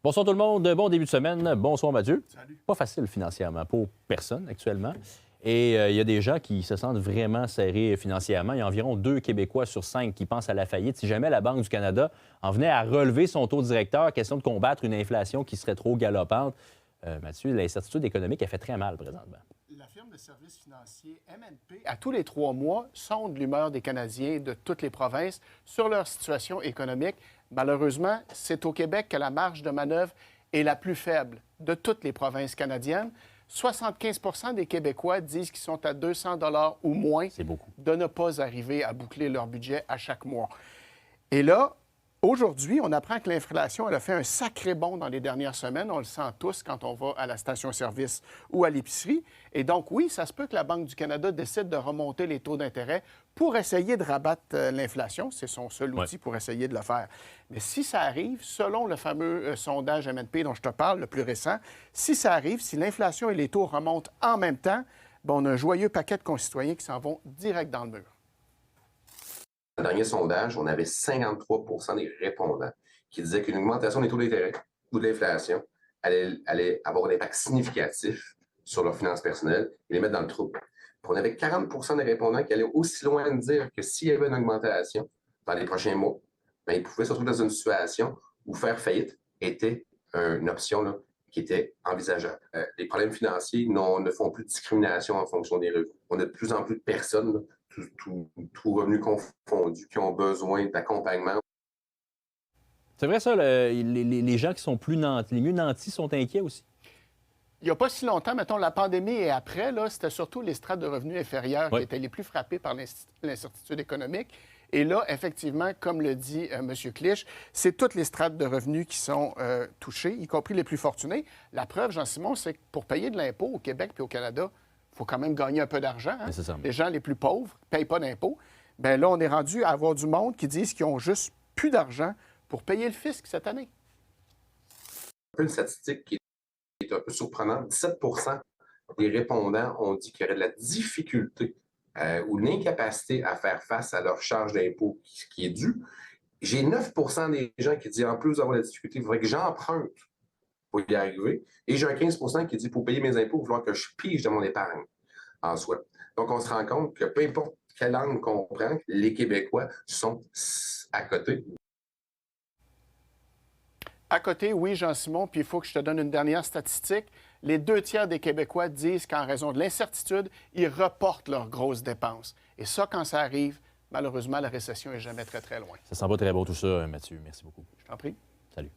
Bonsoir tout le monde, bon début de semaine. Bonsoir Mathieu. Salut. Pas facile financièrement pour personne actuellement. Et il y a des gens qui se sentent vraiment serrés financièrement. Il y a environ 2 Québécois sur 5 qui pensent à la faillite. Si jamais la Banque du Canada en venait à relever son taux directeur, question de combattre une inflation qui serait trop galopante, Mathieu, l'incertitude économique, elle fait très mal présentement. La firme de services financiers MNP, à tous les 3 mois, sonde l'humeur des Canadiens de toutes les provinces sur leur situation économique. Malheureusement, c'est au Québec que la marge de manœuvre est la plus faible de toutes les provinces canadiennes. 75 des Québécois disent qu'ils sont à 200 $ ou moins de ne pas arriver à boucler leur budget à chaque mois. Et là, aujourd'hui, on apprend que l'inflation, elle a fait un sacré bond dans les dernières semaines. On le sent tous quand on va à la station-service ou à l'épicerie. Et donc, oui, ça se peut que la Banque du Canada décide de remonter les taux d'intérêt pour essayer de rabattre l'inflation. C'est son seul outil pour essayer de le faire. Mais si ça arrive, selon le fameux sondage MNP dont je te parle, le plus récent, si ça arrive, si l'inflation et les taux remontent en même temps, bien, on a un joyeux paquet de concitoyens qui s'en vont direct dans le mur. Dans le dernier sondage, on avait 53 des répondants qui disaient qu'une augmentation des taux d'intérêt ou de l'inflation allait avoir un impact significatif sur leurs finances personnelles et les mettre dans le trou. Puis on avait 40 des répondants qui allaient aussi loin de dire que s'il y avait une augmentation dans les prochains mois, bien, ils pouvaient se retrouver dans une situation où faire faillite était une option là, qui était envisageable. Les problèmes financiers ne font plus de discrimination en fonction des revenus. On a de plus en plus de personnes, tout revenus confondus, qui ont besoin d'accompagnement. C'est vrai ça, les gens qui sont les mieux nantis sont inquiets aussi? Il n'y a pas si longtemps, mettons, la pandémie et après, là, c'était surtout les strates de revenus inférieurs qui étaient les plus frappés par l'incertitude économique. Et là, effectivement, comme le dit M. Clich, c'est toutes les strates de revenus qui sont touchées, y compris les plus fortunés. La preuve, Jean-Simon, c'est que pour payer de l'impôt au Québec et au Canada, il faut quand même gagner un peu d'argent. Hein? Les gens les plus pauvres ne payent pas d'impôts. Bien là, on est rendu à avoir du monde qui disent qu'ils ont juste plus d'argent pour payer le fisc cette année. Une statistique qui est un peu surprenante. 17 des répondants ont dit qu'il y aurait de la difficulté ou une incapacité à faire face à leur charge d'impôt qui est due. J'ai 9 des gens qui disent en plus d'avoir la difficulté, il faudrait que j'emprunte pour y arriver. Et j'ai un 15 qui dit pour payer mes impôts, il va falloir que je pige de mon épargne en soi. Donc, on se rend compte que peu importe quelle angle qu'on prend, les Québécois sont à côté. À côté, oui, Jean-Simon, puis il faut que je te donne une dernière statistique. Les 2 tiers des Québécois disent qu'en raison de l'incertitude, ils reportent leurs grosses dépenses. Et ça, quand ça arrive, malheureusement, la récession n'est jamais très, très loin. Ça sent pas très beau tout ça, Mathieu. Merci beaucoup. Je t'en prie. Salut.